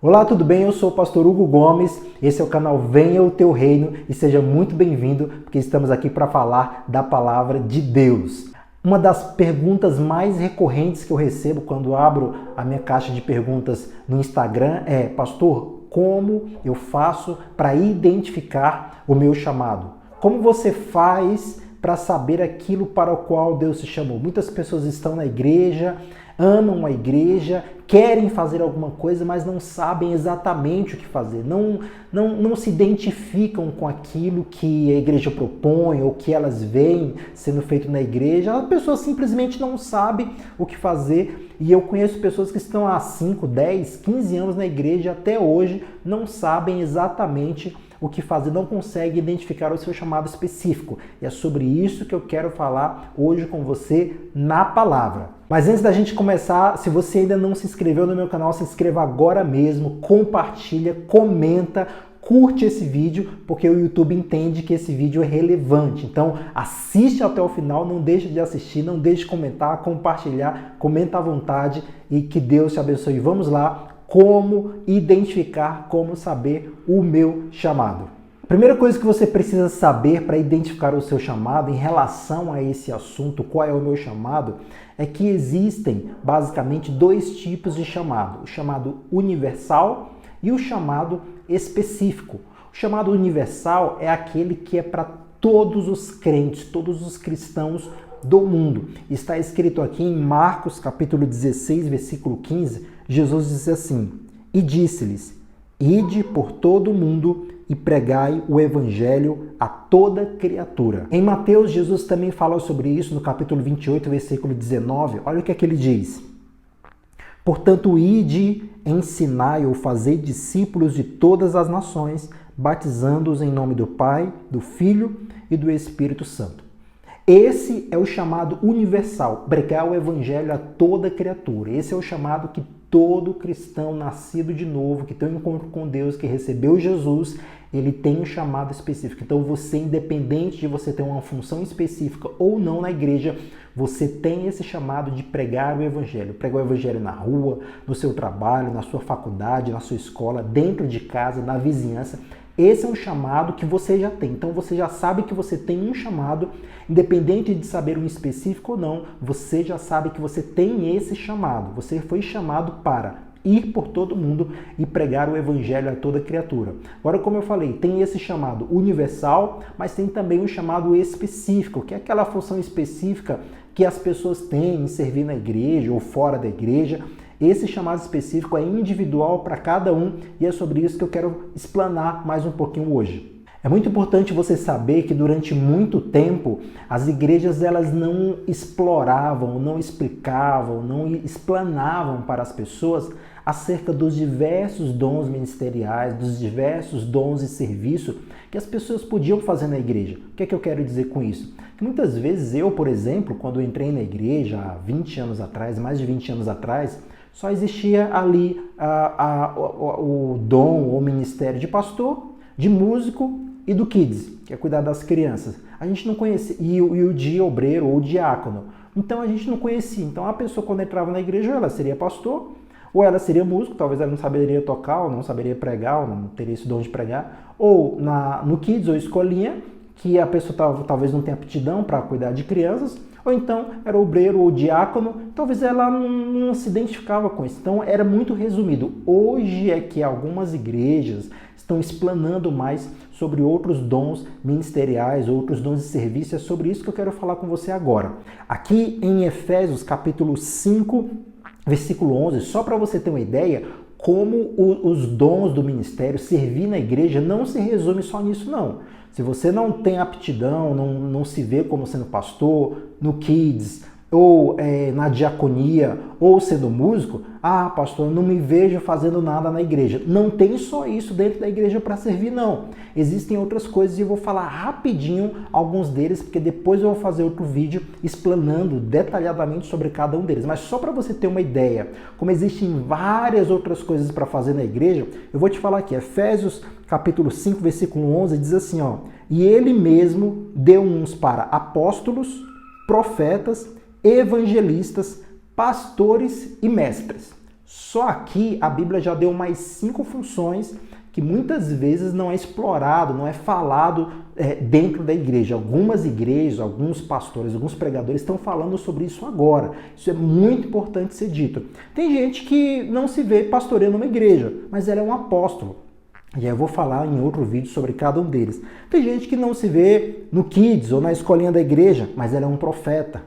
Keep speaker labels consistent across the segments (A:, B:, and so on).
A: Olá, tudo bem? Eu sou o pastor Hugo Gomes, esse é o canal Venha o Teu Reino e seja muito bem-vindo, porque estamos aqui para falar da palavra de Deus. Uma das perguntas mais recorrentes que eu recebo quando abro a minha caixa de perguntas no Instagram é: pastor, como eu faço para identificar o meu chamado? Como você faz para saber aquilo para o qual Deus te chamou? Muitas pessoas estão na igreja, amam a igreja, querem fazer alguma coisa, mas não sabem exatamente o que fazer, não se identificam com aquilo que a igreja propõe ou que elas veem sendo feito na igreja. A pessoa simplesmente não sabe o que fazer, e eu conheço pessoas que estão há 5, 10, 15 anos na igreja até hoje, não sabem exatamente o que fazer, não consegue identificar o seu chamado específico. E é sobre isso que eu quero falar hoje com você na palavra. Mas antes da gente começar, se você ainda não se inscreveu no meu canal, se inscreva agora mesmo, compartilha, comenta, curte esse vídeo, porque o YouTube entende que esse vídeo é relevante. Então assiste até o final, não deixe de assistir, não deixe de comentar, compartilhar, comenta à vontade e que Deus te abençoe. Vamos lá. Como identificar, como saber o meu chamado. A primeira coisa que você precisa saber para identificar o seu chamado em relação a esse assunto, qual é o meu chamado, é que existem basicamente dois tipos de chamado: o chamado universal e o chamado específico. O chamado universal é aquele que é para todos os crentes, todos os cristãos do mundo. Está escrito aqui em Marcos capítulo 16, versículo 15, Jesus diz assim: e disse-lhes: ide por todo o mundo e pregai o evangelho a toda criatura. Em Mateus, Jesus também fala sobre isso no capítulo 28, versículo 19. Olha o que é que ele diz: portanto, ide, ensinai ou fazei discípulos de todas as nações, batizando-os em nome do Pai, do Filho e do Espírito Santo. Esse é o chamado universal, pregar o evangelho a toda criatura. Esse é o chamado que todo cristão nascido de novo, que tem um encontro com Deus, que recebeu Jesus, ele tem um chamado específico. Então você, independente de você ter uma função específica ou não na igreja, você tem esse chamado de pregar o evangelho. Pregar o evangelho na rua, no seu trabalho, na sua faculdade, na sua escola, dentro de casa, na vizinhança. Esse é um chamado que você já tem. Então você já sabe que você tem um chamado, independente de saber um específico ou não, você já sabe que você tem esse chamado. Você foi chamado para ir por todo mundo e pregar o evangelho a toda criatura. Agora, como eu falei, tem esse chamado universal, mas tem também um chamado específico, que é aquela função específica que as pessoas têm em servir na igreja ou fora da igreja. Esse chamado específico é individual para cada um e é sobre isso que eu quero explanar mais um pouquinho hoje. É muito importante você saber que durante muito tempo as igrejas elas não exploravam, não explicavam, não explanavam para as pessoas acerca dos diversos dons ministeriais, dos diversos dons e serviços que as pessoas podiam fazer na igreja. O que é que eu quero dizer com isso? Que muitas vezes eu, por exemplo, quando eu entrei na igreja há 20 anos atrás, mais de 20 anos atrás, só existia ali o dom ou ministério de pastor, de músico e do kids, que é cuidar das crianças. A gente não conhecia, e o de obreiro ou diácono. Então a gente não conhecia. Então a pessoa, quando entrava na igreja, ela seria pastor, ou ela seria músico, talvez ela não saberia tocar, ou não saberia pregar, ou não teria esse dom de pregar, ou no kids ou escolinha, que a pessoa talvez não tenha aptidão para cuidar de crianças, ou então era obreiro ou diácono, talvez ela não se identificava com isso. Então era muito resumido. Hoje é que algumas igrejas estão explanando mais sobre outros dons ministeriais, outros dons de serviço. É sobre isso que eu quero falar com você agora. Aqui em Efésios capítulo 5, versículo 11, só para você ter uma ideia, como os dons do ministério, servir na igreja, não se resume só nisso, não. Se você não tem aptidão, não se vê como sendo pastor, no kids, ou na diaconia, ou sendo músico, pastor, não me vejo fazendo nada na igreja. Não tem só isso dentro da igreja para servir, não. Existem outras coisas e eu vou falar rapidinho alguns deles, porque depois eu vou fazer outro vídeo explanando detalhadamente sobre cada um deles. Mas só para você ter uma ideia, como existem várias outras coisas para fazer na igreja, eu vou te falar aqui, Efésios capítulo 5, versículo 11, diz assim, ó: e ele mesmo deu uns para apóstolos, profetas, evangelistas, pastores e mestres. Só aqui a Bíblia já deu mais 5 funções que muitas vezes não é explorado, não é falado dentro da igreja. Algumas igrejas, alguns pastores, alguns pregadores estão falando sobre isso agora. Isso é muito importante ser dito. Tem gente que não se vê pastoreando uma igreja, mas ela é um apóstolo. E aí eu vou falar em outro vídeo sobre cada um deles. Tem gente que não se vê no Kids ou na escolinha da igreja, mas ela é um profeta.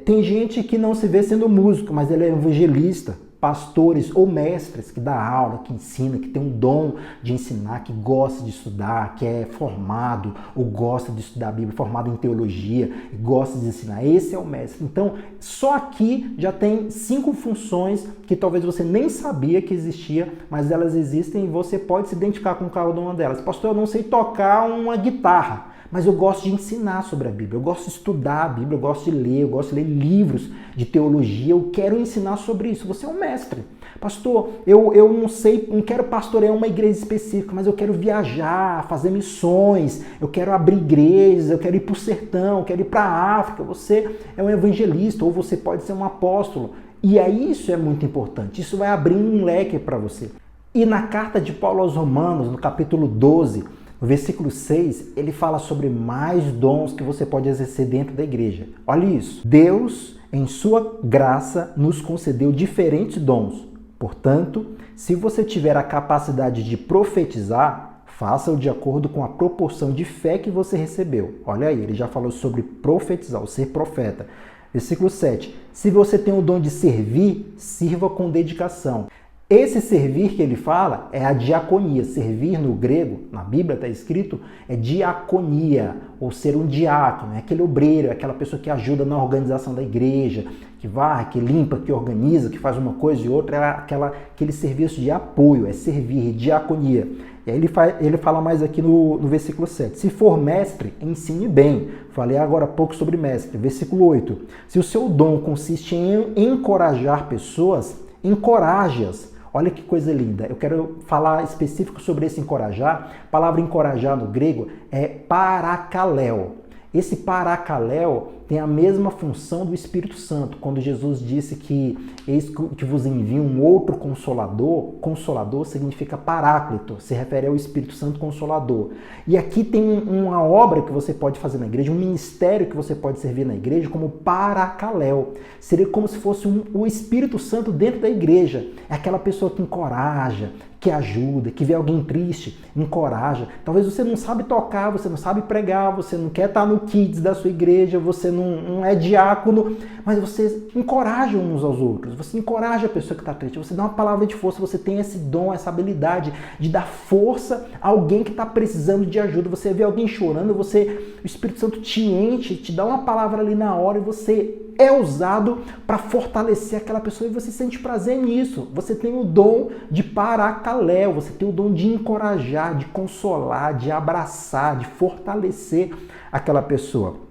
A: Tem gente que não se vê sendo músico, mas ele é evangelista. Pastores ou mestres que dá aula, que ensina, que tem um dom de ensinar, que gosta de estudar, que é formado ou gosta de estudar a Bíblia, formado em teologia e gosta de ensinar. Esse é o mestre. Então, só aqui já tem 5 funções que talvez você nem sabia que existia, mas elas existem e você pode se identificar com cada uma delas. Pastor, eu não sei tocar uma guitarra, mas eu gosto de ensinar sobre a Bíblia, eu gosto de estudar a Bíblia, eu gosto de ler, eu gosto de ler livros de teologia, eu quero ensinar sobre isso. Você é um mestre. Pastor, eu não sei, não quero pastorear uma igreja específica, mas eu quero viajar, fazer missões, eu quero abrir igrejas, eu quero ir para o sertão, eu quero ir para a África. Você é um evangelista ou você pode ser um apóstolo. E aí isso é muito importante, isso vai abrir um leque para você. E na carta de Paulo aos Romanos, no capítulo 12, no versículo 6, ele fala sobre mais dons que você pode exercer dentro da igreja. Olha isso. Deus, em sua graça, nos concedeu diferentes dons. Portanto, se você tiver a capacidade de profetizar, faça-o de acordo com a proporção de fé que você recebeu. Olha aí, ele já falou sobre profetizar, ou ser profeta. Versículo 7. Se você tem o dom de servir, sirva com dedicação. Esse servir que ele fala é a diaconia. Servir no grego, na Bíblia está escrito, é diaconia, ou ser um diácono, é aquele obreiro, é aquela pessoa que ajuda na organização da igreja, que varre, que limpa, que organiza, que faz uma coisa e outra, é aquele serviço de apoio, é servir, diaconia. E aí ele fala mais aqui no versículo 7. Se for mestre, ensine bem. Falei agora há pouco sobre mestre. Versículo 8. Se o seu dom consiste em encorajar pessoas, encoraje-as. Olha que coisa linda. Eu quero falar específico sobre esse encorajar. A palavra encorajar no grego é parakaleo. Esse parakaleo tem a mesma função do Espírito Santo. Quando Jesus disse que eis que vos envio um outro consolador, consolador significa paráclito, se refere ao Espírito Santo Consolador. E aqui tem uma obra que você pode fazer na igreja, um ministério que você pode servir na igreja como parakaleo. Seria como se fosse o Espírito Santo dentro da igreja. É aquela pessoa que encoraja, que ajuda, que vê alguém triste, encoraja. Talvez você não sabe tocar, você não sabe pregar, você não quer estar no Kids da sua igreja, você não é diácono, mas você encoraja uns aos outros, você encoraja a pessoa que está triste, você dá uma palavra de força, você tem esse dom, essa habilidade de dar força a alguém que está precisando de ajuda. Você vê alguém chorando, o Espírito Santo te enche, te dá uma palavra ali na hora e você é usado para fortalecer aquela pessoa e você sente prazer nisso. Você tem o dom de parakaleo, você tem o dom de encorajar, de consolar, de abraçar, de fortalecer aquela pessoa.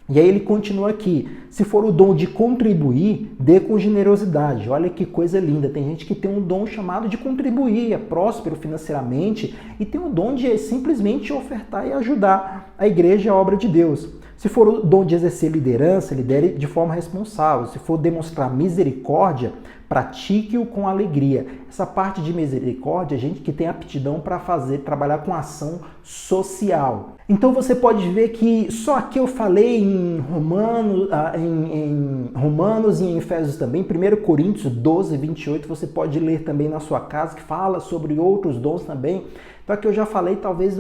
A: E aí ele continua aqui, se for o dom de contribuir, dê com generosidade. Olha que coisa linda, tem gente que tem um dom chamado de contribuir, é próspero financeiramente e tem o dom de simplesmente ofertar e ajudar a igreja e a obra de Deus. Se for o dom de exercer liderança, lidere de forma responsável. Se for demonstrar misericórdia, pratique-o com alegria. Essa parte de misericórdia, gente que tem aptidão para trabalhar com ação social. Então você pode ver que só aqui eu falei em Romanos e em Efésios também, 1 Coríntios 12, 28, você pode ler também na sua casa, que fala sobre outros dons também. Então aqui eu já falei talvez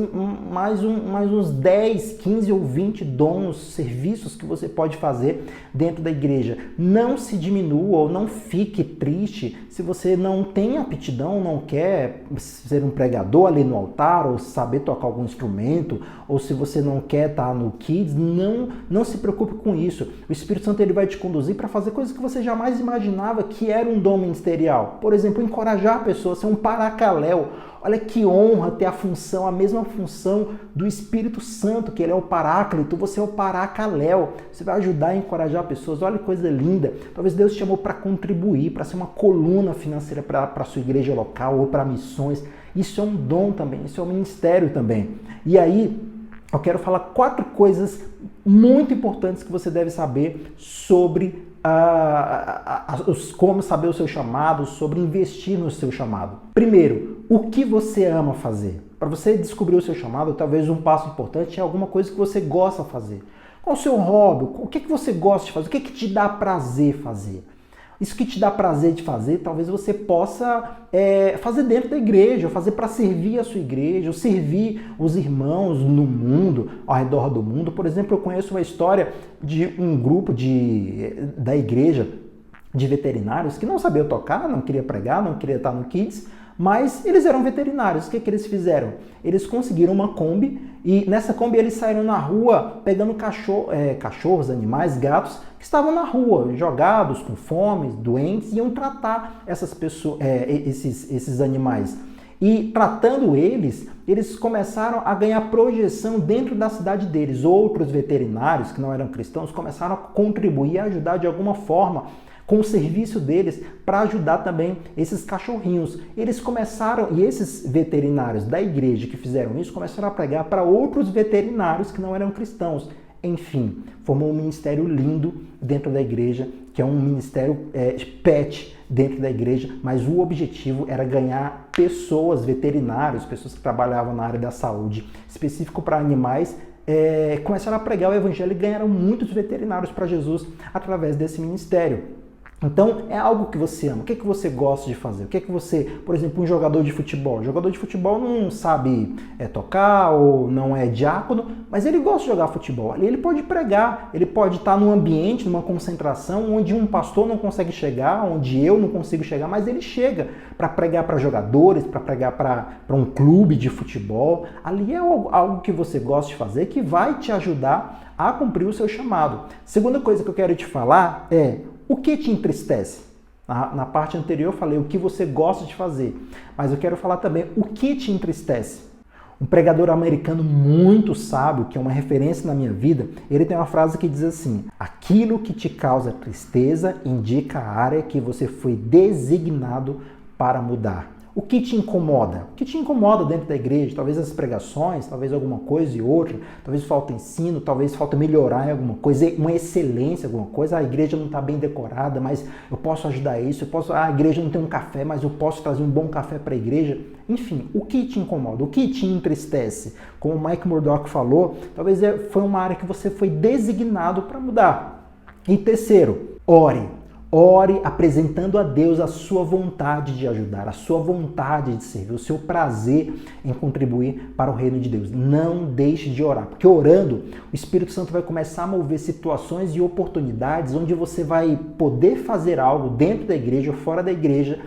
A: mais uns 10, 15 ou 20 dons, serviços que você pode fazer dentro da igreja. Não se diminua ou não fique triste se você não tem aptidão, não quer ser um pregador ali no altar ou saber tocar algum instrumento, ou se você não quer estar no Kids, não se preocupe com isso. O Espírito Santo ele vai te conduzir para fazer coisas que você jamais imaginava que era um dom ministerial. Por exemplo, encorajar a pessoa, ser um parakaleo. Olha que honra ter a mesma função do Espírito Santo, que ele é o paráclito, você é o parakaleo. Você vai ajudar e encorajar pessoas. Olha que coisa linda. Talvez Deus te chamou para contribuir, para ser uma coluna financeira para a sua igreja local ou para missões. Isso é um dom também, isso é um ministério também. E aí, eu quero falar 4 coisas muito importantes que você deve saber sobre como saber o seu chamado, sobre investir no seu chamado. Primeiro, o que você ama fazer? Para você descobrir o seu chamado, talvez um passo importante é alguma coisa que você gosta de fazer. Qual o seu hobby? O que você gosta de fazer? O que te dá prazer fazer? Isso que te dá prazer de fazer, talvez você possa fazer dentro da igreja, ou fazer para servir a sua igreja, ou servir os irmãos no mundo, ao redor do mundo. Por exemplo, eu conheço uma história de um grupo da igreja de veterinários que não sabia tocar, não queria pregar, não queria estar no Kids, mas eles eram veterinários. O que eles fizeram? Eles conseguiram uma Kombi e nessa Kombi eles saíram na rua pegando cachorros, animais, gatos que estavam na rua, jogados, com fome, doentes, e iam tratar essas pessoas, esses animais. E tratando eles começaram a ganhar projeção dentro da cidade deles. Outros veterinários que não eram cristãos começaram a contribuir e ajudar de alguma forma com o serviço deles para ajudar também esses cachorrinhos. Eles começaram, e esses veterinários da igreja que fizeram isso, começaram a pregar para outros veterinários que não eram cristãos. Enfim, formou um ministério lindo dentro da igreja, que é um ministério pet dentro da igreja, mas o objetivo era ganhar pessoas, veterinários, pessoas que trabalhavam na área da saúde, específico para animais, começaram a pregar o evangelho e ganharam muitos veterinários para Jesus através desse ministério. Então, é algo que você ama. O que você gosta de fazer? O que você, por exemplo, um jogador de futebol. O jogador de futebol não sabe tocar ou não é diácono, mas ele gosta de jogar futebol. Ele pode pregar, ele pode estar num ambiente, numa concentração, onde um pastor não consegue chegar, onde eu não consigo chegar, mas ele chega para pregar para jogadores, para pregar para um clube de futebol. Ali é algo que você gosta de fazer, que vai te ajudar a cumprir o seu chamado. Segunda coisa que eu quero te falar é: o que te entristece? Na parte anterior eu falei o que você gosta de fazer, mas eu quero falar também o que te entristece. Um pregador americano muito sábio, que é uma referência na minha vida, ele tem uma frase que diz assim: aquilo que te causa tristeza indica a área que você foi designado para mudar. O que te incomoda? O que te incomoda dentro da igreja? Talvez as pregações, talvez alguma coisa e outra, talvez falta ensino, talvez falta melhorar em alguma coisa, uma excelência, alguma coisa. A igreja não está bem decorada, mas eu posso ajudar isso. A igreja não tem um café, mas eu posso trazer um bom café para a igreja. Enfim, o que te incomoda? O que te entristece? Como o Mike Murdock falou, talvez foi uma área que você foi designado para mudar. E terceiro, ore. Ore apresentando a Deus a sua vontade de ajudar, a sua vontade de servir, o seu prazer em contribuir para o reino de Deus. Não deixe de orar, porque orando, o Espírito Santo vai começar a mover situações e oportunidades onde você vai poder fazer algo dentro da igreja ou fora da igreja,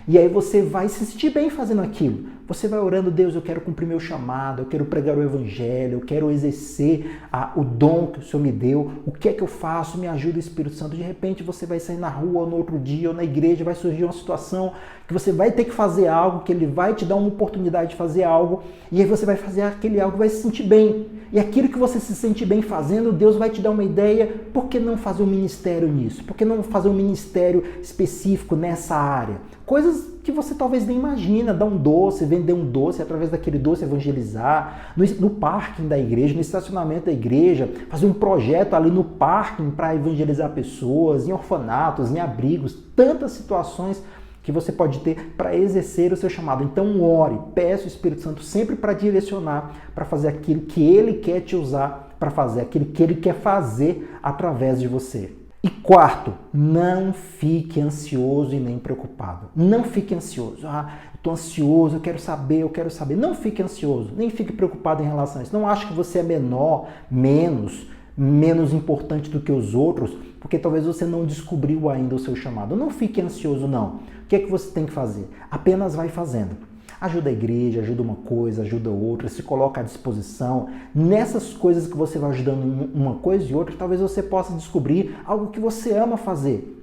A: e aí você vai se sentir bem fazendo aquilo. Você vai orando: Deus, eu quero cumprir meu chamado, eu quero pregar o evangelho, eu quero exercer o dom que o Senhor me deu. O que é que eu faço? Me ajuda, Espírito Santo. De repente você vai sair na rua, ou no outro dia, ou na igreja, vai surgir uma situação que você vai ter que fazer algo, que Ele vai te dar uma oportunidade de fazer algo, e aí você vai fazer aquele algo e vai se sentir bem. E aquilo que você se sente bem fazendo, Deus vai te dar uma ideia. Por que não fazer um ministério nisso? Por que não fazer um ministério específico nessa área? Coisas que você talvez nem imagina: dar um doce, vender um doce, através daquele doce evangelizar, no parking da igreja, no estacionamento da igreja, fazer um projeto ali no parking para evangelizar pessoas, em orfanatos, em abrigos, tantas situações que você pode ter para exercer o seu chamado. Então ore, peça o Espírito Santo sempre para direcionar, para fazer aquilo que Ele quer te usar para fazer, aquilo que Ele quer fazer através de você. E quarto, não fique ansioso e nem preocupado. Não fique ansioso. Eu estou ansioso, eu quero saber. Não fique ansioso, nem fique preocupado em relação a isso. Não ache que você é menor, menos importante do que os outros, porque talvez você não descobriu ainda o seu chamado. Não fique ansioso, não. O que é que você tem que fazer? Apenas vai fazendo. Ajuda a igreja, ajuda uma coisa, ajuda outra, se coloca à disposição. Nessas coisas que você vai ajudando uma coisa e outra, talvez você possa descobrir algo que você ama fazer.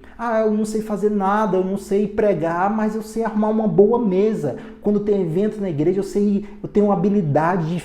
A: Eu não sei fazer nada, eu não sei pregar, mas eu sei arrumar uma boa mesa. Quando tem evento na igreja, eu tenho uma habilidade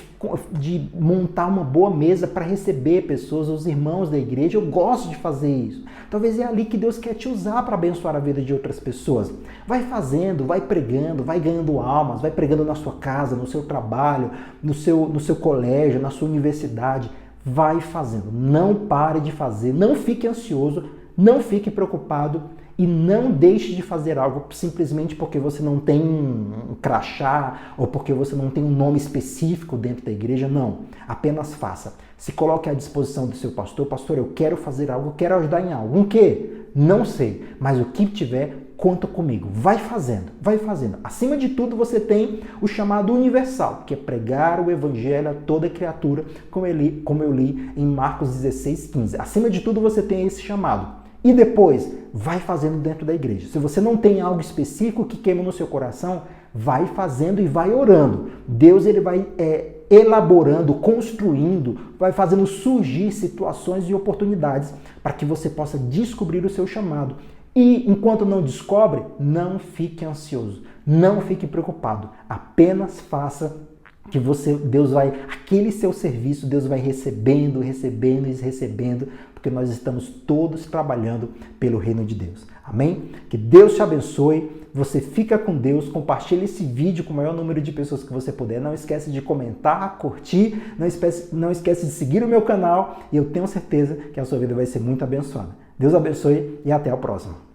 A: de montar uma boa mesa para receber pessoas, os irmãos da igreja. Eu gosto de fazer isso. Talvez é ali que Deus quer te usar para abençoar a vida de outras pessoas. Vai fazendo, vai pregando, vai ganhando almas, vai pregando na sua casa, no seu trabalho, no seu colégio, na sua universidade. Vai fazendo, não pare de fazer, não fique ansioso, Não fique preocupado e não deixe de fazer algo simplesmente porque você não tem um crachá ou porque você não tem um nome específico dentro da igreja. Não, apenas faça. Se coloque à disposição do seu pastor. Pastor, eu quero fazer algo, eu quero ajudar em algo. Um quê? Não sei, mas o que tiver, conta comigo. Vai fazendo, vai fazendo. Acima de tudo, você tem o chamado universal, que é pregar o evangelho a toda criatura, como eu li em Marcos 16:15. Acima de tudo, você tem esse chamado. E depois, vai fazendo dentro da igreja. Se você não tem algo específico que queima no seu coração, vai fazendo e vai orando. Deus ele vai elaborando, construindo, vai fazendo surgir situações e oportunidades para que você possa descobrir o seu chamado. E enquanto não descobre, não fique ansioso, não fique preocupado. Apenas faça que Deus vai, aquele seu serviço, Deus vai recebendo, recebendo e recebendo, porque nós estamos todos trabalhando pelo reino de Deus. Amém? Que Deus te abençoe, você fica com Deus, compartilhe esse vídeo com o maior número de pessoas que você puder, não esquece de comentar, curtir, não esquece de seguir o meu canal e eu tenho certeza que a sua vida vai ser muito abençoada. Deus abençoe e até a próxima.